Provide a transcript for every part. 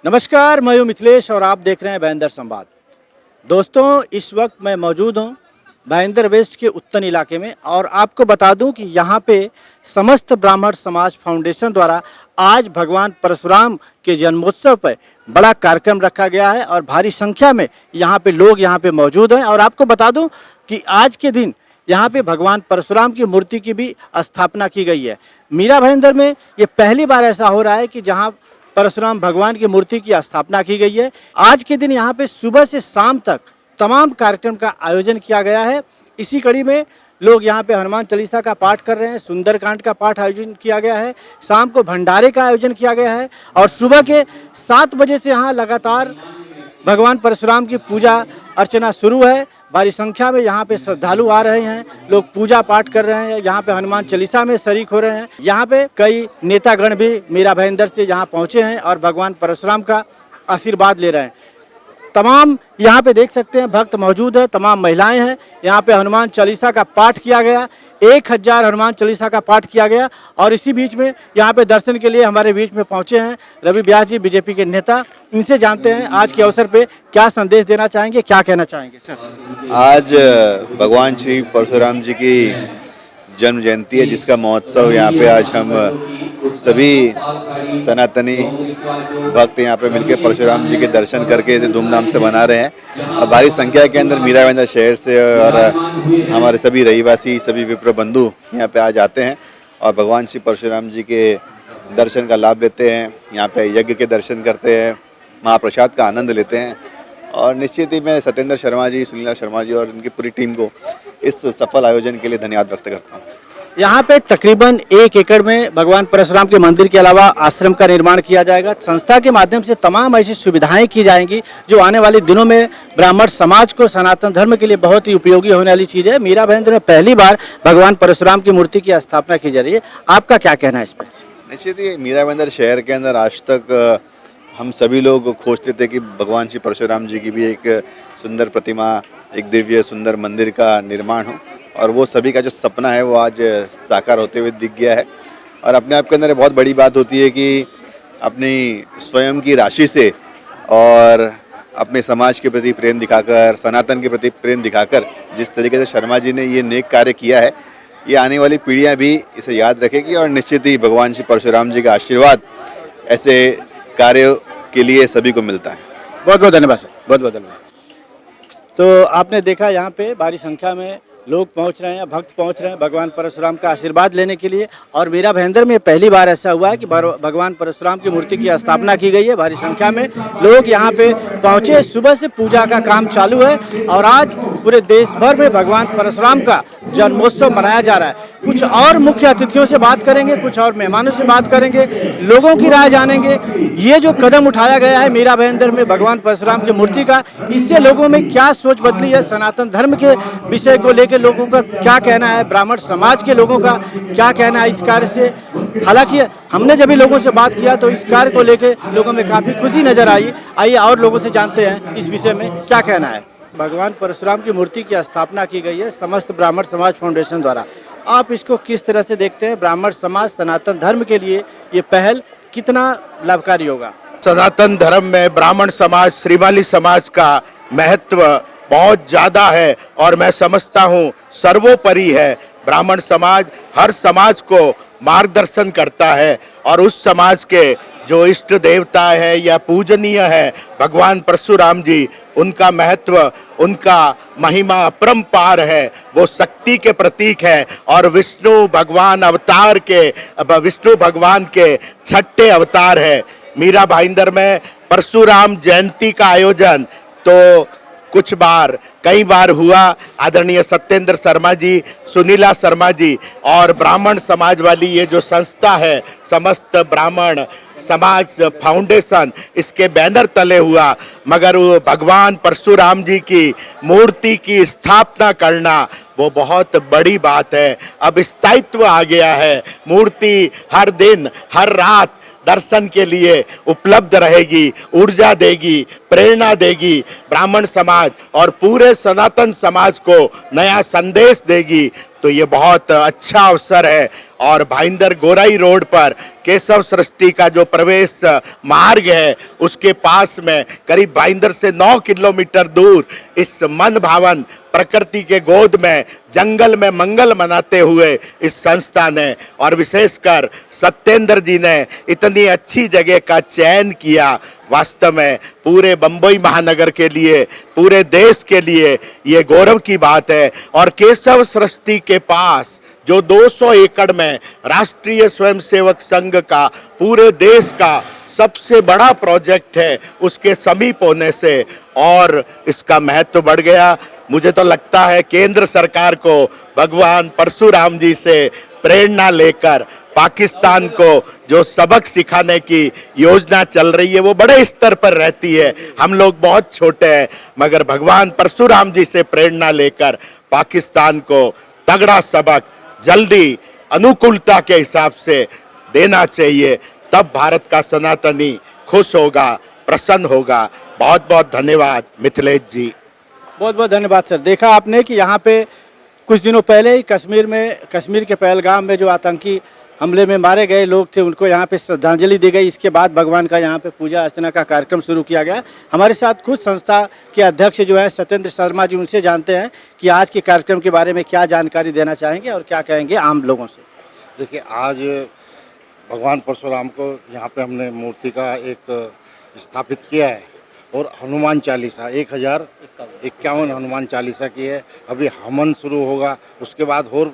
नमस्कार, मैं हूं मिथिलेश और आप देख रहे हैं भाईंदर संवाद। दोस्तों, इस वक्त मैं मौजूद हूं भाईंदर वेस्ट के उत्तन इलाके में और आपको बता दूं कि यहां पे समस्त ब्राह्मण समाज फाउंडेशन द्वारा आज भगवान परशुराम के जन्मोत्सव पर बड़ा कार्यक्रम रखा गया है और भारी संख्या में यहां पे लोग यहां पे मौजूद हैं। और आपको बता दूं कि आज के दिन यहाँ पे भगवान परशुराम की मूर्ति की भी स्थापना की गई है। मीरा भाईंदर में ये पहली बार ऐसा हो रहा है कि जहाँ परशुराम भगवान की मूर्ति की स्थापना की गई है। आज के दिन यहाँ पे सुबह से शाम तक तमाम कार्यक्रम का आयोजन किया गया है। इसी कड़ी में लोग यहाँ पे हनुमान चालीसा का पाठ कर रहे हैं, सुंदरकांड का पाठ आयोजन किया गया है, शाम को भंडारे का आयोजन किया गया है और सुबह के 7 बजे से यहाँ लगातार भगवान परशुराम की पूजा अर्चना शुरू है। भारी संख्या में यहाँ पे श्रद्धालु आ रहे हैं, लोग पूजा पाठ कर रहे हैं, यहाँ पे हनुमान चालीसा में शरीक हो रहे हैं। यहाँ पे कई नेतागण भी मीरा भाईंदर से यहाँ पहुँचे हैं और भगवान परशुराम का आशीर्वाद ले रहे हैं। तमाम यहाँ पे देख सकते हैं भक्त मौजूद है, तमाम महिलाएं हैं। यहाँ पे हनुमान चालीसा का पाठ किया गया, 1000 हनुमान चालीसा का पाठ किया गया। और इसी बीच में यहाँ पे दर्शन के लिए हमारे बीच में पहुँचे हैं रवि व्यास जी, बीजेपी के नेता। इनसे जानते हैं आज के अवसर पे क्या संदेश देना चाहेंगे, क्या कहना चाहेंगे सर। आज भगवान श्री परशुराम जी की जन्म जयंती है, जिसका महोत्सव यहाँ पे आज हम सभी सनातनी भक्त यहाँ पे मिलकर परशुराम जी के दर्शन करके इसे धूमधाम से मना रहे हैं। और भारी संख्या के अंदर मीरा भाईंदर शहर से और हमारे सभी रहीवासी, सभी विप्र बंधु यहाँ पे आज आते हैं और भगवान श्री परशुराम जी के दर्शन का लाभ लेते हैं। यहाँ पे यज्ञ के दर्शन करते हैं, महाप्रसाद का आनंद लेते हैं। और निश्चित ही मैं सत्येंद्र शर्मा जी, सुनीला शर्मा जी और इनकी पूरी टीम को इस सफल आयोजन के लिए धन्यवाद व्यक्त करता हूँ। यहाँ पे तकरीबन 1 एकड़ में भगवान परशुराम के मंदिर के अलावा आश्रम का निर्माण किया जाएगा। संस्था के माध्यम से तमाम ऐसी सुविधाएं की जाएंगी जो आने वाले दिनों में ब्राह्मण समाज को सनातन धर्म के लिए बहुत ही उपयोगी होने वाली चीज़ है। मीरा भाईंदर में पहली बार भगवान परशुराम की मूर्ति की स्थापना की जा रही है, आपका क्या कहना है इस पर? निश्चित ही मीरा भाईंदर शहर के अंदर आज तक हम सभी लोग खोजते थे कि भगवान श्री परशुराम जी की भी एक सुंदर प्रतिमा, एक दिव्य सुंदर मंदिर का निर्माण हो, और वो सभी का जो सपना है वो आज साकार होते हुए दिख गया है। और अपने आप के अंदर बहुत बड़ी बात होती है कि अपनी स्वयं की राशि से और अपने समाज के प्रति प्रेम दिखाकर, सनातन के प्रति प्रेम दिखाकर जिस तरीके से शर्मा जी ने ये नेक कार्य किया है, ये आने वाली पीढ़ियाँ भी इसे याद रखेगी। और निश्चित ही भगवान श्री परशुराम जी का आशीर्वाद ऐसे कार्यों के लिए सभी को मिलता है। बहुत बहुत धन्यवाद सर, बहुत बहुत धन्यवाद। तो आपने देखा यहाँ पे भारी संख्या में लोग पहुँच रहे हैं, भक्त पहुँच रहे हैं भगवान परशुराम का आशीर्वाद लेने के लिए। और मीरा भाईंदर में पहली बार ऐसा हुआ है कि भगवान परशुराम की मूर्ति की स्थापना की गई है। भारी संख्या में लोग यहाँ पे पहुँचे, सुबह से पूजा का काम चालू है और आज पूरे देश भर में भगवान परशुराम का जन्मोत्सव मनाया जा रहा है। कुछ और मुख्य अतिथियों से बात करेंगे, कुछ और मेहमानों से बात करेंगे, लोगों की राय जानेंगे। ये जो कदम उठाया गया है मीरा भाईंदर में भगवान परशुराम की मूर्ति का, इससे लोगों में क्या सोच बदली है, सनातन धर्म के विषय को लेकर लोगों का क्या कहना है, ब्राह्मण समाज के लोगों का क्या कहना है इस कार्य से। हालांकि हमने जब भी लोगों से बात किया तो इस कार्य को लेकर लोगों में काफ़ी खुशी नजर आई। आइए और लोगों से जानते हैं इस विषय में क्या कहना है। भगवान परशुराम की मूर्ति की स्थापना की गई है समस्त ब्राह्मण समाज फाउंडेशन द्वारा। आप इसको किस तरह से देखते हैं? ब्राह्मण समाज सनातन धर्म के लिए ये पहल कितना लाभकारी होगा? सनातन धर्म में ब्राह्मण समाज, श्रीमाली समाज का महत्व बहुत ज़्यादा है और मैं समझता हूँ सर्वोपरि है। ब्राह्मण समाज हर समाज को मार्गदर्शन करता है और उस समाज के जो इष्ट देवता है या पूजनीय है भगवान परशुराम जी, उनका महत्व, उनका महिमा अपरंपार है। वो शक्ति के प्रतीक है और विष्णु भगवान के 6ठे अवतार है। मीरा भाईंदर में परशुराम जयंती का आयोजन तो कई बार हुआ। आदरणीय सत्येंद्र शर्मा जी, सुनीला शर्मा जी और ब्राह्मण समाज वाली ये जो संस्था है समस्त ब्राह्मण समाज फाउंडेशन, इसके बैनर तले हुआ। मगर वो भगवान परशुराम जी की मूर्ति की स्थापना करना वो बहुत बड़ी बात है। अब स्थायित्व आ गया है, मूर्ति हर दिन हर रात दर्शन के लिए उपलब्ध रहेगी, ऊर्जा देगी, प्रेरणा देगी, ब्राह्मण समाज और पूरे सनातन समाज को नया संदेश देगी। तो ये बहुत अच्छा अवसर है। और भाईंदर गोराई रोड पर केशव सृष्टि का जो प्रवेश मार्ग है उसके पास में करीब भाईंदर से 9 किलोमीटर दूर इस मन भावन प्रकृति के गोद में जंगल में मंगल मनाते हुए इस संस्था ने और विशेषकर सत्येंद्र जी ने इतनी अच्छी जगह का चयन किया, वास्तव में पूरे बंबई महानगर के लिए, पूरे देश के लिए ये गौरव की बात है। और केशव सृष्टि के पास जो 200 एकड़ में राष्ट्रीय स्वयंसेवक संघ का पूरे देश का सबसे बड़ा प्रोजेक्ट है, उसके समीप होने से और इसका महत्व बढ़ गया। मुझे तो लगता है केंद्र सरकार को भगवान परशुराम जी से प्रेरणा लेकर पाकिस्तान को जो सबक सिखाने की योजना चल रही है वो बड़े स्तर पर रहती है। हम लोग बहुत छोटे हैं, मगर भगवान परशुराम जी से प्रेरणा लेकर पाकिस्तान को तगड़ा सबक जल्दी अनुकूलता के हिसाब से देना चाहिए, तब भारत का सनातनी खुश होगा, प्रसन्न होगा। बहुत बहुत धन्यवाद मिथिलेश जी। बहुत बहुत धन्यवाद सर। देखा आपने कि यहाँ पे कुछ दिनों पहले ही कश्मीर के पहलगाम में जो आतंकी हमले में मारे गए लोग थे उनको यहाँ पे श्रद्धांजलि दी गई। इसके बाद भगवान का यहाँ पे पूजा अर्चना का कार्यक्रम शुरू किया गया। हमारे साथ खुद संस्था के अध्यक्ष जो है सत्येंद्र शर्मा जी, उनसे जानते हैं कि आज के कार्यक्रम के बारे में क्या जानकारी देना चाहेंगे और क्या कहेंगे आम लोगों से। देखिए, आज भगवान परशुराम को यहाँ पे हमने मूर्ति का एक स्थापित किया है और हनुमान चालीसा 1051 हनुमान चालीसा की है। अभी हवन शुरू होगा, उसके बाद और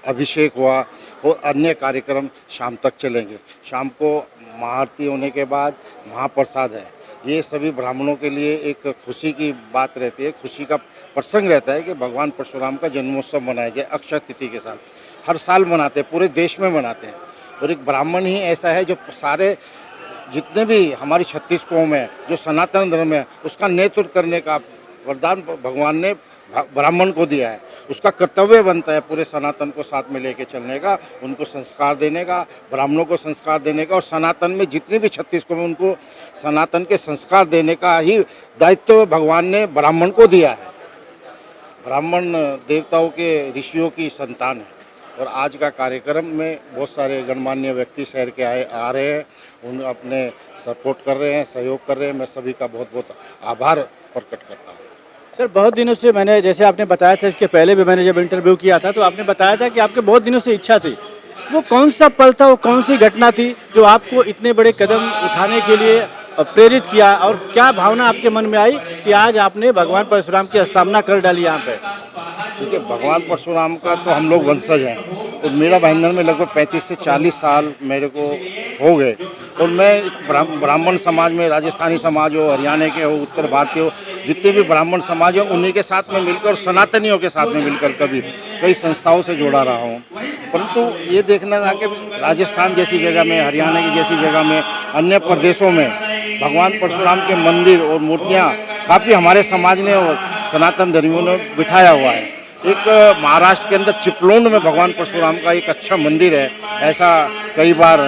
अभिषेक हुआ और अन्य कार्यक्रम शाम तक चलेंगे। शाम को महाआरती होने के बाद महाप्रसाद है। ये सभी ब्राह्मणों के लिए एक खुशी की बात रहती है, खुशी का प्रसंग रहता है कि भगवान परशुराम का जन्मोत्सव मनाया जाए अक्षय तिथि के साथ। हर साल मनाते हैं, पूरे देश में मनाते हैं। और एक ब्राह्मण ही ऐसा है जो सारे जितने भी हमारी 36 कौम है जो सनातन धर्म है उसका नेतृत्व करने का वरदान भगवान ने ब्राह्मण को दिया है। उसका कर्तव्य बनता है पूरे सनातन को साथ में लेके चलने का, उनको संस्कार देने का, ब्राह्मणों को संस्कार देने का और सनातन में जितनी भी 36 कौम है उनको सनातन के संस्कार देने का ही दायित्व भगवान ने ब्राह्मण को दिया है। ब्राह्मण देवताओं के ऋषियों की संतान है। और आज का कार्यक्रम में बहुत सारे गणमान्य व्यक्ति शहर के आ रहे हैं, उन अपने सपोर्ट कर रहे हैं, सहयोग कर रहे हैं। मैं सभी का बहुत बहुत आभार प्रकट करता हूँ। सर, बहुत दिनों से मैंने, जैसे आपने बताया था इसके पहले भी मैंने जब इंटरव्यू किया था तो आपने बताया था कि आपके बहुत दिनों से इच्छा थी। वो कौन सा पल था, वो कौन सी घटना थी जो आपको इतने बड़े कदम उठाने के लिए प्रेरित किया और क्या भावना आपके मन में आई कि आज आपने भगवान परशुराम की स्थापना कर डाली यहाँ पे? देखिए, भगवान परशुराम का तो हम लोग वंशज हैं और मेरा भाईंदर में लगभग 35 से 40 साल मेरे को हो गए। और मैं ब्राह्मण समाज में, राजस्थानी समाज हो, हरियाणा के हो, उत्तर भारतीय हो, जितने भी ब्राह्मण समाज हो उन्हीं के साथ में मिलकर और सनातनियों के साथ में मिलकर कभी कई संस्थाओं से जुड़ा रहा हूँ। परंतु ये देखना था कि राजस्थान जैसी जगह में, हरियाणा की जैसी जगह में, अन्य प्रदेशों में भगवान परशुराम के मंदिर और मूर्तियाँ काफ़ी हमारे समाज ने और सनातन धर्मियों ने बिठाया हुआ है। एक महाराष्ट्र के अंदर चिपलोन में भगवान परशुराम का एक अच्छा मंदिर है। ऐसा कई बार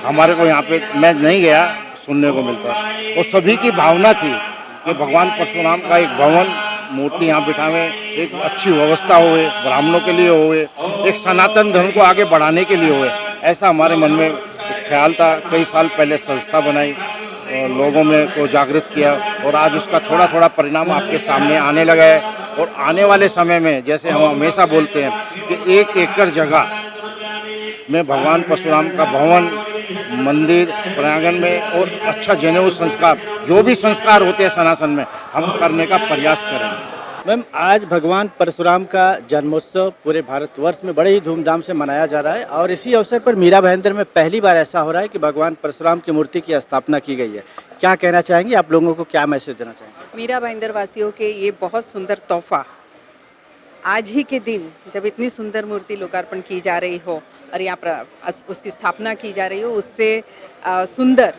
हमारे को यहाँ पे, मैं नहीं गया, सुनने को मिलता और सभी की भावना थी कि भगवान परशुराम का एक भवन मूर्ति यहाँ बिठावे, एक अच्छी व्यवस्था होए, ब्राह्मणों के लिए होए, एक सनातन धर्म को आगे बढ़ाने के लिए होए। ऐसा हमारे मन में एक ख्याल था। कई साल पहले संस्था बनाई और लोगों में को जागृत किया और आज उसका थोड़ा थोड़ा परिणाम आपके सामने आने लगा है। और आने वाले समय में, जैसे हम हमेशा बोलते हैं कि 1 एकड़ जगह में भगवान परशुराम का भवन, मंदिर, प्रांगण में और अच्छा जनेऊ संस्कार, जो भी संस्कार होते हैं सनातन में, हम करने का प्रयास करेंगे। मैम, आज भगवान परशुराम का जन्मोत्सव पूरे भारतवर्ष में बड़े ही धूमधाम से मनाया जा रहा है और इसी अवसर पर मीरा भाईंदर में पहली बार ऐसा हो रहा है कि भगवान परशुराम की मूर्ति की स्थापना की गई है। क्या कहना चाहेंगे आप लोगों को, क्या मैसेज देना चाहेंगे? मीरा भाईंदर वासियों के ये बहुत सुंदर तोहफा आज ही के दिन जब इतनी सुंदर मूर्ति लोकार्पण की जा रही हो और यहाँ पर उसकी स्थापना की जा रही हो, उससे सुंदर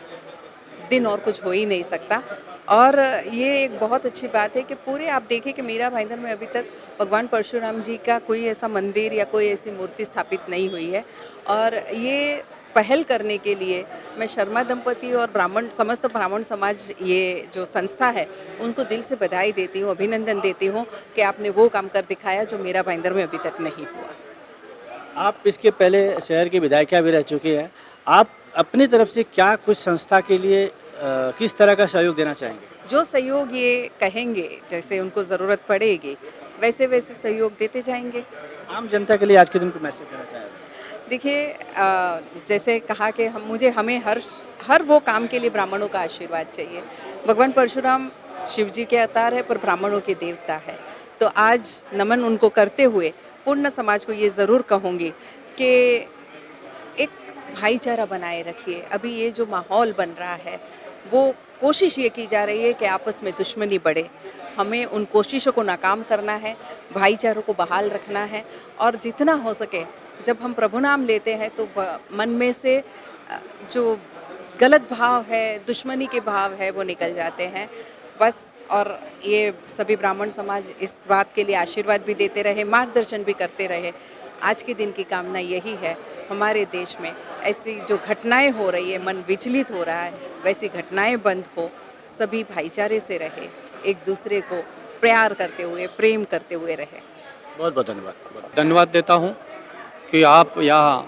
दिन और कुछ हो ही नहीं सकता। और ये एक बहुत अच्छी बात है कि पूरे आप देखें कि मीरा भाईंदर में अभी तक भगवान परशुराम जी का कोई ऐसा मंदिर या कोई ऐसी मूर्ति स्थापित नहीं हुई है। और ये पहल करने के लिए मैं शर्मा दंपति और समस्त ब्राह्मण समाज, ये जो संस्था है, उनको दिल से बधाई देती हूँ, अभिनंदन देती हूँ कि आपने वो काम कर दिखाया जो मीरा भाईंदर में अभी तक नहीं हुआ। आप इसके पहले शहर की विधायिका भी रह चुकी हैं। आप अपनी तरफ से क्या कुछ संस्था के लिए किस तरह का सहयोग देना चाहेंगे? जो सहयोग ये कहेंगे, जैसे उनको ज़रूरत पड़ेगी, वैसे वैसे सहयोग देते जाएंगे। आम जनता के लिए आज के दिन को मैसेज देना चाहेंगे? देखिए, जैसे कहा कि हमें हर वो काम के लिए ब्राह्मणों का आशीर्वाद चाहिए। भगवान परशुराम शिव जी के अवतार है, पर ब्राह्मणों के देवता है। तो आज नमन उनको करते हुए पूर्ण समाज को ये ज़रूर कहूँगी कि एक भाईचारा बनाए रखिए। अभी ये जो माहौल बन रहा है, वो कोशिश ये की जा रही है कि आपस में दुश्मनी बढ़े। हमें उन कोशिशों को नाकाम करना है, भाईचारों को बहाल रखना है, और जितना हो सके जब हम प्रभु नाम लेते हैं तो मन में से जो गलत भाव है, दुश्मनी के भाव है, वो निकल जाते हैं बस। और ये सभी ब्राह्मण समाज इस बात के लिए आशीर्वाद भी देते रहे, मार्गदर्शन भी करते रहे। आज के दिन की कामना यही है, हमारे देश में ऐसी जो घटनाएं हो रही है, मन विचलित हो रहा है, वैसी घटनाएं बंद हो, सभी भाईचारे से रहे, एक दूसरे को प्यार करते हुए, प्रेम करते हुए रहे। बहुत बहुत धन्यवाद। धन्यवाद देता हूँ कि आप यहाँ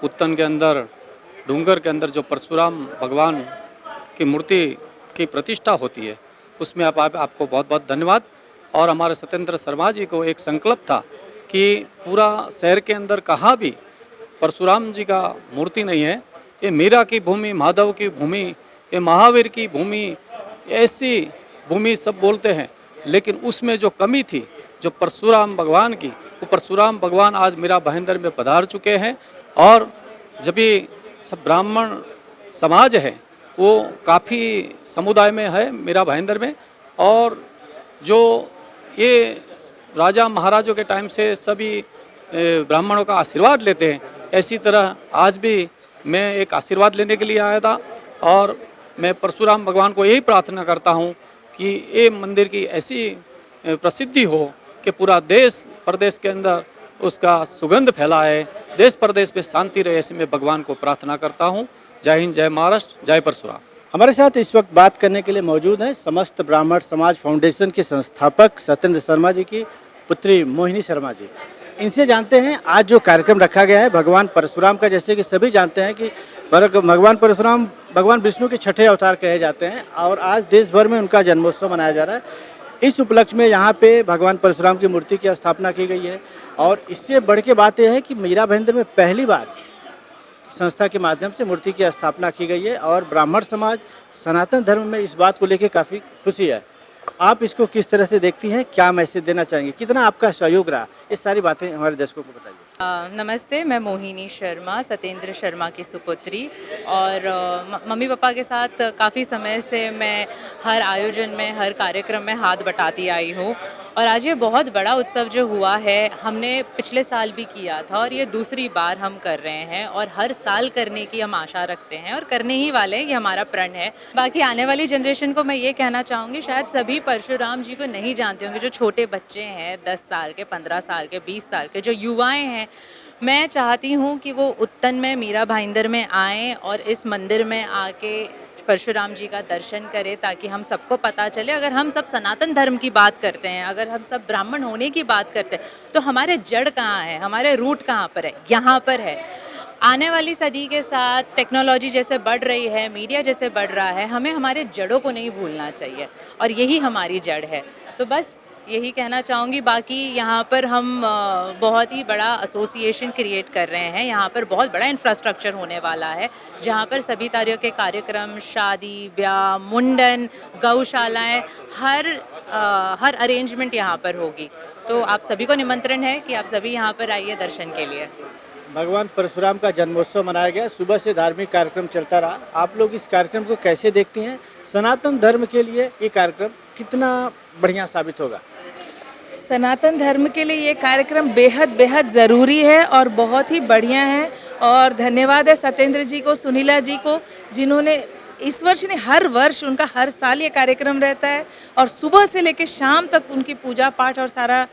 उत्तन के अंदर, डूंगर के अंदर जो परशुराम भगवान की मूर्ति की प्रतिष्ठा होती है, उसमें आपको बहुत बहुत धन्यवाद। और हमारे सत्येंद्र शर्मा जी को एक संकल्प था कि पूरा शहर के अंदर कहाँ भी परशुराम जी का मूर्ति नहीं है, ये मीरा की भूमि, माधव की भूमि, ये महावीर की भूमि, ऐसी भूमि सब बोलते हैं, लेकिन उसमें जो कमी थी, जो परशुराम भगवान की, वो परशुराम भगवान आज मीरा भाईंदर में पधार चुके हैं। और जब ये सब ब्राह्मण समाज है वो काफ़ी समुदाय में है मीरा भाईंदर में, और जो ये राजा महाराजों के टाइम से सभी ब्राह्मणों का आशीर्वाद लेते हैं, ऐसी तरह आज भी मैं एक आशीर्वाद लेने के लिए आया था। और मैं परशुराम भगवान को यही प्रार्थना करता हूँ कि ये मंदिर की ऐसी प्रसिद्धि हो कि पूरा देश प्रदेश के अंदर उसका सुगंध फैलाए, देश प्रदेश में शांति रहे, ऐसे मैं भगवान को प्रार्थना करता हूँ। जय हिंद, जय महाराष्ट्र, जय परशुराम। हमारे साथ इस वक्त बात करने के लिए मौजूद हैं समस्त ब्राह्मण समाज फाउंडेशन के संस्थापक सत्येंद्र शर्मा जी की पुत्री मोहिनी शर्मा जी। इनसे जानते हैं आज जो कार्यक्रम रखा गया है भगवान परशुराम का, जैसे कि सभी जानते हैं कि भगवान परशुराम भगवान विष्णु के छठे अवतार कहे जाते हैं, और आज देश भर में उनका जन्मोत्सव मनाया जा रहा है। इस उपलक्ष्य में यहाँ पे भगवान परशुराम की मूर्ति की स्थापना की गई है, और इससे बढ़ के बात यह है कि मीरा भाईंदर में पहली बार संस्था के माध्यम से मूर्ति की स्थापना की गई है, और ब्राह्मण समाज सनातन धर्म में इस बात को लेकर काफ़ी खुशी है। आप इसको किस तरह से देखती हैं, क्या मैसेज देना चाहेंगे, कितना आपका सहयोग रहा, ये सारी बातें हमारे दर्शकों को बताइए। नमस्ते, मैं मोहिनी शर्मा, सत्येंद्र शर्मा की सुपुत्री, और मम्मी पापा के साथ काफ़ी समय से मैं हर आयोजन में, हर कार्यक्रम में हाथ बटाती आई हूँ। और आज ये बहुत बड़ा उत्सव जो हुआ है, हमने पिछले साल भी किया था और ये दूसरी बार हम कर रहे हैं, और हर साल करने की हम आशा रखते हैं और करने ही वाले हैं, ये हमारा प्रण है। बाकी आने वाली जनरेशन को मैं ये कहना चाहूँगी, शायद सभी परशुराम जी को नहीं जानते होंगे, जो छोटे बच्चे हैं 10 साल के, 15 साल के, 20 साल के, जो युवाएं हैं, मैं चाहती हूँ कि वो उत्तन में, मीरा भाईंदर में आएँ और इस मंदिर में आके परशुराम जी का दर्शन करें, ताकि हम सबको पता चले। अगर हम सब सनातन धर्म की बात करते हैं, अगर हम सब ब्राह्मण होने की बात करते हैं, तो हमारे जड़ कहाँ है, हमारे रूट कहाँ पर है? यहाँ पर है। आने वाली सदी के साथ टेक्नोलॉजी जैसे बढ़ रही है, मीडिया जैसे बढ़ रहा है, हमें हमारे जड़ों को नहीं भूलना चाहिए, और यही हमारी जड़ है। तो बस यही कहना चाहूँगी। बाकी यहाँ पर हम बहुत ही बड़ा एसोसिएशन क्रिएट कर रहे हैं, यहाँ पर बहुत बड़ा इंफ्रास्ट्रक्चर होने वाला है, जहाँ पर सभी तरह के कार्यक्रम, शादी ब्याह, मुंडन, गौशालाएँ, हर अरेंजमेंट यहाँ पर होगी। तो आप सभी को निमंत्रण है कि आप सभी यहाँ पर आइए दर्शन के लिए। भगवान परशुराम का जन्मोत्सव मनाया गया, सुबह से धार्मिक कार्यक्रम चलता रहा। आप लोग इस कार्यक्रम को कैसे देखती हैं? सनातन धर्म के लिए ये कार्यक्रम कितना बढ़िया साबित होगा? सनातन धर्म के लिए ये कार्यक्रम बेहद बेहद ज़रूरी है और बहुत ही बढ़िया है। और धन्यवाद है सत्येंद्र जी को, सुनीला जी को, जिन्होंने इस वर्ष नहीं, हर वर्ष उनका हर साल ये कार्यक्रम रहता है, और सुबह से लेकर शाम तक उनकी पूजा पाठ और सारा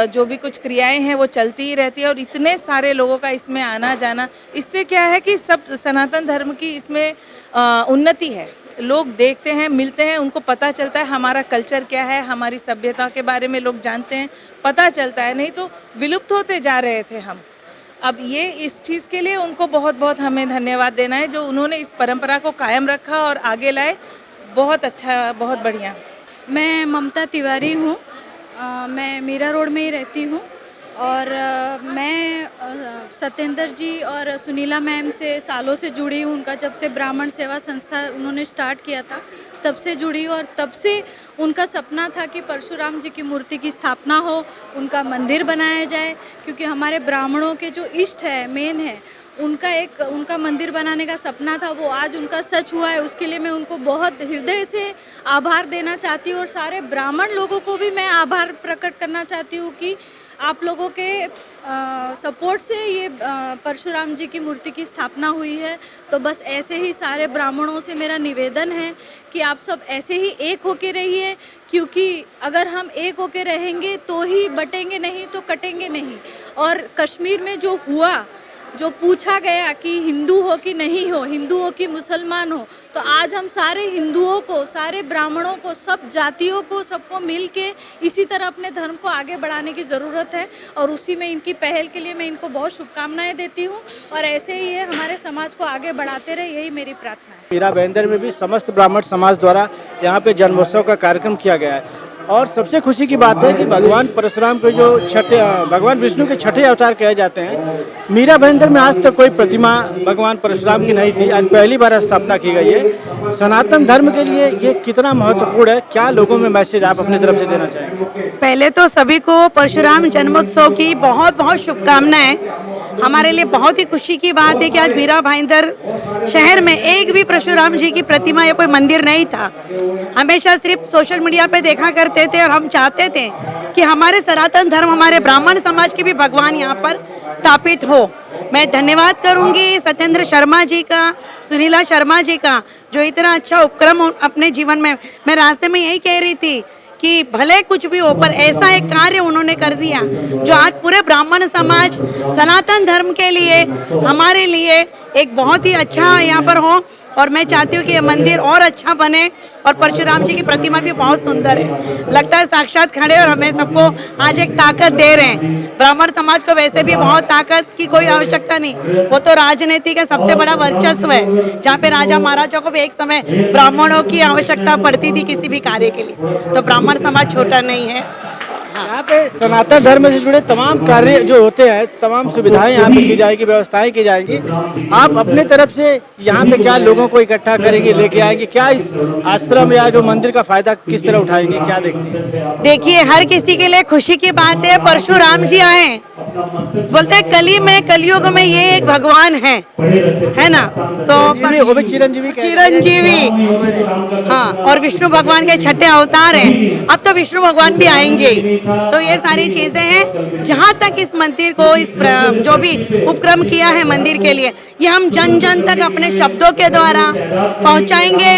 जो भी कुछ क्रियाएं हैं वो चलती ही रहती है। और इतने सारे लोगों का इसमें आना जाना, इससे क्या है कि सब सनातन धर्म की इसमें उन्नति है। लोग देखते हैं, मिलते हैं, उनको पता चलता है हमारा कल्चर क्या है, हमारी सभ्यता के बारे में लोग जानते हैं, पता चलता है। नहीं तो विलुप्त होते जा रहे थे हम। अब ये इस चीज़ के लिए उनको बहुत बहुत हमें धन्यवाद देना है, जो उन्होंने इस परंपरा को कायम रखा और आगे लाए। बहुत अच्छा, बहुत बढ़िया। मैं ममता तिवारी हूँ। मैं मीरा रोड में ही रहती हूँ और मैं सत्येंद्र जी और सुनीला मैम से सालों से जुड़ी हूँ। उनका जब से ब्राह्मण सेवा संस्था उन्होंने स्टार्ट किया था तब से जुड़ी हूँ और तब से उनका सपना था कि परशुराम जी की मूर्ति की स्थापना हो, उनका मंदिर बनाया जाए, क्योंकि हमारे ब्राह्मणों के जो इष्ट है, मेन है, उनका मंदिर बनाने का सपना था, वो आज उनका सच हुआ है। उसके लिए मैं उनको बहुत हृदय से आभार देना चाहती हूँ और सारे ब्राह्मण लोगों को भी मैं आभार प्रकट करना चाहती हूँ कि आप लोगों के सपोर्ट से ये परशुराम जी की मूर्ति की स्थापना हुई है। तो बस ऐसे ही सारे ब्राह्मणों से मेरा निवेदन है कि आप सब ऐसे ही एक होके रहिए, क्योंकि अगर हम एक होके रहेंगे तो ही बटेंगे, नहीं तो कटेंगे नहीं। और कश्मीर में जो हुआ, जो पूछा गया कि हिंदू हो कि नहीं हो, हिंदू हो कि मुसलमान हो, तो आज हम सारे हिंदुओं को, सारे ब्राह्मणों को, सब जातियों को, सबको मिल के इसी तरह अपने धर्म को आगे बढ़ाने की ज़रूरत है। और उसी में इनकी पहल के लिए मैं इनको बहुत शुभकामनाएं देती हूँ और ऐसे ही ये हमारे समाज को आगे बढ़ाते रहे, यही मेरी प्रार्थना है। मीरा भाईंदर में भी समस्त ब्राह्मण समाज द्वारा यहाँ पे जन्मोत्सव का कार्यक्रम किया गया है और सबसे खुशी की बात है कि भगवान परशुराम के जो भगवान विष्णु के छठे अवतार कहे जाते हैं, मीरा भाईंदर में आज तक कोई प्रतिमा भगवान परशुराम की नहीं थी, आज पहली बार स्थापना की गई है। सनातन धर्म के लिए ये कितना महत्वपूर्ण है, क्या लोगों में मैसेज आप अपनी तरफ से देना चाहेंगे? पहले तो सभी को परशुराम जन्मोत्सव की बहुत बहुत शुभकामनाएं। हमारे लिए बहुत ही खुशी की बात है कि आज मीरा भाईंदर शहर में एक भी परशुराम जी की प्रतिमा या कोई मंदिर नहीं था। हमेशा सिर्फ सोशल मीडिया पे देखा करते थे और हम चाहते थे कि हमारे सनातन धर्म, हमारे ब्राह्मण समाज के भी भगवान यहाँ पर स्थापित हो। मैं धन्यवाद करूँगी सत्येंद्र शर्मा जी का, सुनीला शर्मा जी का, जो इतना अच्छा उपक्रम अपने जीवन में, मैं रास्ते में यही कह रही थी कि भले कुछ भी हो पर ऐसा एक कार्य उन्होंने कर दिया जो आज पूरे ब्राह्मण समाज, सनातन धर्म के लिए, हमारे लिए एक बहुत ही अच्छा यहाँ पर हो। और मैं चाहती हूँ कि ये मंदिर और अच्छा बने और परशुराम जी की प्रतिमा भी बहुत सुंदर है, लगता है साक्षात खड़े और हमें सबको आज एक ताकत दे रहे हैं। ब्राह्मण समाज को वैसे भी बहुत ताकत की कोई आवश्यकता नहीं, वो तो राजनीति का सबसे बड़ा वर्चस्व है, जहाँ पे राजा महाराजा को भी एक समय ब्राह्मणों की आवश्यकता पड़ती थी किसी भी कार्य के लिए, तो ब्राह्मण समाज छोटा नहीं है। यहाँ पे सनातन धर्म से जुड़े तमाम कार्य जो होते हैं, तमाम सुविधाएं यहाँ पे की जाएगी, व्यवस्थाएं की जाएंगी। आप अपने तरफ से यहाँ पे क्या लोगों को इकट्ठा करेंगे, लेके आएंगे, क्या इस आश्रम या जो मंदिर का फायदा किस तरह उठाएंगे, क्या देखते हैं? देखिए, हर किसी के लिए खुशी की बात है, परशुराम जी आए, बोलते हैं कली में, कलयुग में ये एक भगवान है ना, तो वो भी चिरंजीवी हाँ, और विष्णु भगवान के छठे अवतार हैं। अब तो विष्णु भगवान भी आएंगे। तो ये सारी चीजें हैं। जहाँ तक इस मंदिर को, इस जो भी उपक्रम किया है मंदिर के लिए, ये हम जन जन तक अपने शब्दों के द्वारा पहुंचाएंगे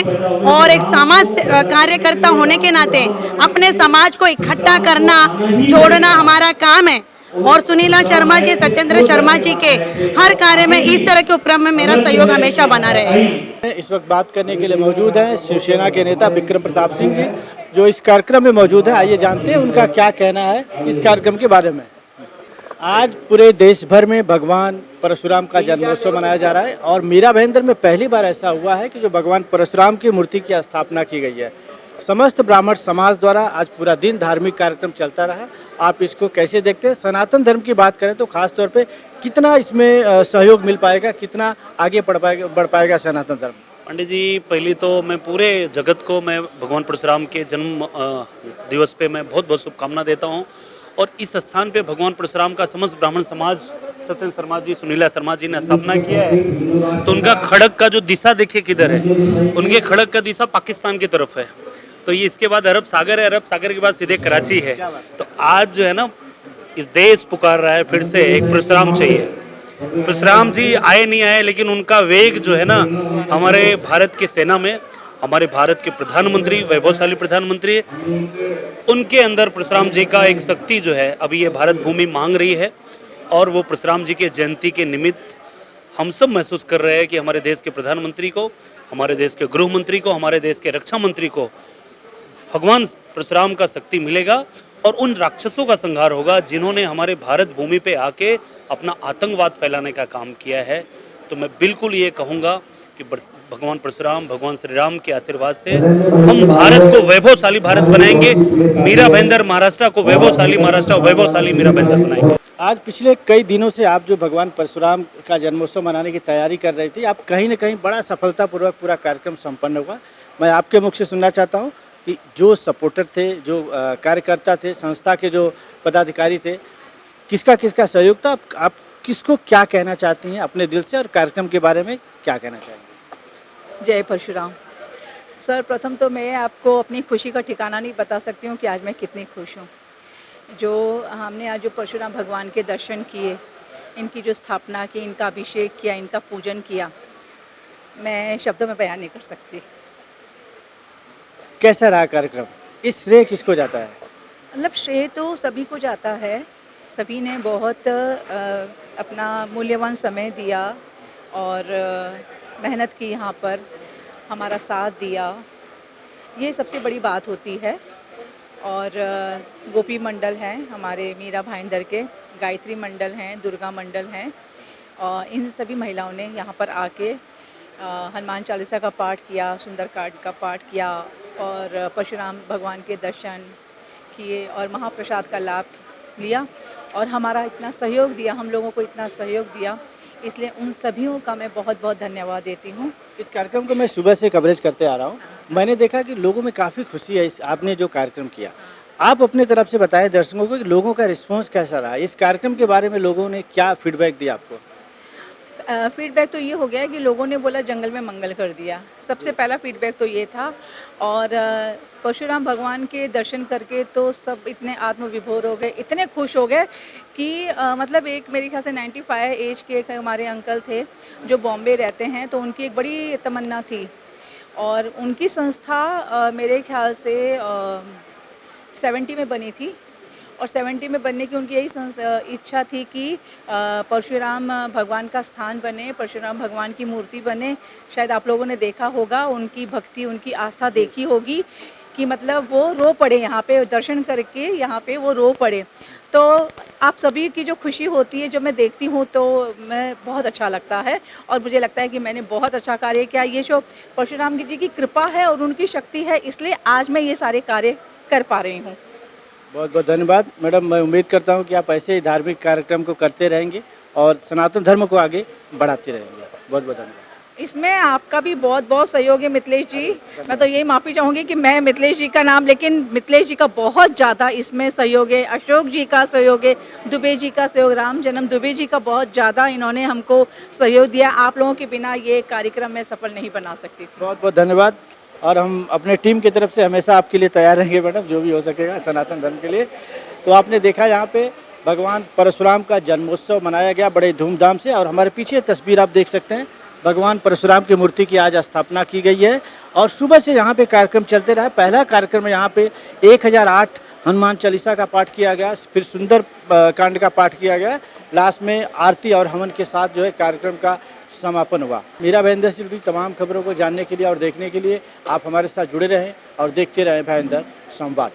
और एक समाज कार्यकर्ता होने के नाते अपने समाज को इकट्ठा करना, जोड़ना हमारा काम है। और सुनीला शर्मा जी, सत्येंद्र शर्मा जी के हर कार्य में, इस तरह के उपक्रम में मेरा सहयोग हमेशा बना रहे। इस वक्त बात करने के लिए मौजूद हैं शिवसेना के नेता विक्रम प्रताप सिंह जी, जो इस कार्यक्रम में मौजूद है। आइए जानते हैं उनका क्या कहना है इस कार्यक्रम के बारे में। आज पूरे देश भर में भगवान परशुराम का जन्मोत्सव मनाया जा रहा है और मीरा भाईंदर में पहली बार ऐसा हुआ है कि जो भगवान परशुराम की मूर्ति की स्थापना की गई है। समस्त ब्राह्मण समाज द्वारा आज पूरा दिन धार्मिक कार्यक्रम चलता रहा। आप इसको कैसे देखते हैं? सनातन धर्म की बात करें तो खास तौर पे कितना इसमें सहयोग मिल पाएगा, कितना आगे बढ़ पाएगा सनातन धर्म? पंडित जी, पहले तो मैं पूरे जगत को मैं भगवान परशुराम के जन्म दिवस पे मैं बहुत बहुत शुभकामना देता हूँ। और इस स्थान पे भगवान परशुराम का समस्त ब्राह्मण समाज, सत्येंद्र शर्मा जी, सुनीला शर्मा जी ने स्थापना किया है। तो उनका खड़ग का जो दिशा देखिए किधर है, उनके खड़ग का दिशा पाकिस्तान की तरफ है। तो ये इसके बाद अरब सागर है, अरब सागर के बाद सीधे कराची है। तो आज जो है ना, इस देश पुकार रहा है फिर से एक परशुराम चाहिए। परशुराम जी आए नहीं आए, लेकिन उनका वेग जो है ना, हमारे भारत की सेना में, हमारे भारत के प्रधानमंत्री, वैभवशाली प्रधानमंत्री, उनके अंदर परशुराम जी का एक शक्ति जो है अभी ये भारत भूमि मांग रही है। और वो परशुराम जी के जयंती के निमित्त हम सब महसूस कर रहे हैं कि हमारे देश के प्रधानमंत्री को, हमारे देश के गृह मंत्री को, हमारे देश के रक्षा मंत्री को भगवान परशुराम का शक्ति मिलेगा और उन राक्षसों का संहार होगा जिन्होंने हमारे भारत भूमि पे आके अपना आतंकवाद फैलाने का काम किया है। तो मैं बिल्कुल ये कहूँगा कि भगवान परशुराम, भगवान श्री राम के आशीर्वाद से हम भारत को वैभवशाली भारत बनाएंगे। मीरा भाईंदर महाराष्ट्र को वैभवशाली महाराष्ट्र, वैभवशाली मीरा भाईंदर बनाएंगे। आज पिछले कई दिनों से आप जो भगवान परशुराम का जन्मोत्सव मनाने की तैयारी कर रही थी, आप कहीं न कहीं बड़ा सफलतापूर्वक पूरा कार्यक्रम संपन्न हुआ। मैं आपके मुख से सुनना चाहता हूँ कि जो सपोर्टर थे, जो कार्यकर्ता थे, संस्था के जो पदाधिकारी थे, किसका किसका सहयोग था? आप किसको क्या कहना चाहती हैं अपने दिल से, और कार्यक्रम के बारे में क्या कहना चाहेंगे? जय परशुराम। सर, प्रथम तो मैं आपको अपनी खुशी का ठिकाना नहीं बता सकती हूँ कि आज मैं कितनी खुश हूँ। जो हमने आज जो परशुराम भगवान के दर्शन किए, इनकी जो स्थापना की, इनका अभिषेक किया, इनका पूजन किया, मैं शब्दों में बयान नहीं कर सकती। कैसा रहा कार्यक्रम? इस श्रेय किसको जाता है? मतलब श्रेय तो सभी को जाता है। सभी ने बहुत अपना मूल्यवान समय दिया और मेहनत की, यहाँ पर हमारा साथ दिया, ये सबसे बड़ी बात होती है। और गोपी मंडल हैं हमारे मीरा भाईंदर के, गायत्री मंडल हैं, दुर्गा मंडल हैं, और इन सभी महिलाओं ने यहाँ पर आके हनुमान चालीसा का पाठ किया, सुंदरकांड का पाठ किया और परशुराम भगवान के दर्शन किए और महाप्रसाद का लाभ लिया और हमारा इतना सहयोग दिया, हम लोगों को इतना सहयोग दिया, इसलिए उन सभियों का मैं बहुत बहुत धन्यवाद देती हूँ। इस कार्यक्रम को मैं सुबह से कवरेज करते आ रहा हूँ। मैंने देखा कि लोगों में काफ़ी खुशी है इस आपने जो कार्यक्रम किया। आप अपने तरफ से बताएं दर्शकों को कि लोगों का रिस्पांस कैसा रहा, इस कार्यक्रम के बारे में लोगों ने क्या फीडबैक दिया आपको? फीडबैक तो ये हो गया है कि लोगों ने बोला जंगल में मंगल कर दिया, सबसे पहला फीडबैक तो ये था। और परशुराम भगवान के दर्शन करके तो सब इतने आत्मविभोर हो गए, इतने खुश हो गए कि मतलब एक मेरे ख्याल से 95 एज के एक हमारे अंकल थे जो बॉम्बे रहते हैं, तो उनकी एक बड़ी तमन्ना थी और उनकी संस्था मेरे ख्याल से 70 में बनी थी और 70 में बनने की उनकी यही इच्छा थी कि परशुराम भगवान का स्थान बने, परशुराम भगवान की मूर्ति बने। शायद आप लोगों ने देखा होगा, उनकी भक्ति, उनकी आस्था देखी होगी कि मतलब वो रो पड़े यहाँ पे दर्शन करके, यहाँ पे वो रो पड़े। तो आप सभी की जो खुशी होती है, जो मैं देखती हूँ तो मैं बहुत अच्छा लगता है और मुझे लगता है कि मैंने बहुत अच्छा कार्य किया। ये जो परशुराम जी की कृपा है और उनकी शक्ति है, इसलिए आज मैं ये सारे कार्य कर पा रही हूँ। बहुत बहुत धन्यवाद मैडम। मैं उम्मीद करता हूँ कि आप ऐसे ही धार्मिक कार्यक्रम को करते रहेंगे और सनातन धर्म को आगे बढ़ाते रहेंगे। बहुत बहुत धन्यवाद। इसमें आपका भी बहुत बहुत सहयोग है मिथिलेश जी। मैं तो यही माफ़ी चाहूँगी कि मैं मिथिलेश जी का नाम, लेकिन मिथिलेश जी का बहुत ज़्यादा इसमें सहयोग है, अशोक जी का सहयोग है, दुबे जी का सहयोग, राम जन्म दुबे जी का बहुत ज़्यादा इन्होंने हमको सहयोग दिया। आप लोगों के बिना ये कार्यक्रम मैं सफल नहीं बना सकती थी। बहुत बहुत धन्यवाद और हम अपने टीम की तरफ से हमेशा आपके लिए तैयार रहेंगे मैडम, जो भी हो सकेगा सनातन धर्म के लिए। तो आपने देखा यहाँ पे भगवान परशुराम का जन्मोत्सव मनाया गया बड़े धूमधाम से और हमारे पीछे तस्वीर आप देख सकते हैं, भगवान परशुराम की मूर्ति की आज स्थापना की गई है और सुबह से यहाँ पे कार्यक्रम चलते रहा। पहला कार्यक्रम यहाँ पे 1008 हनुमान चालीसा का पाठ किया गया, फिर सुंदर कांड का पाठ किया गया, लास्ट में आरती और हवन के साथ जो है कार्यक्रम का समापन हुआ। मीरा भाईंदर से जुड़ी तमाम खबरों को जानने के लिए और देखने के लिए आप हमारे साथ जुड़े रहें और देखते रहें भाईंदर संवाद।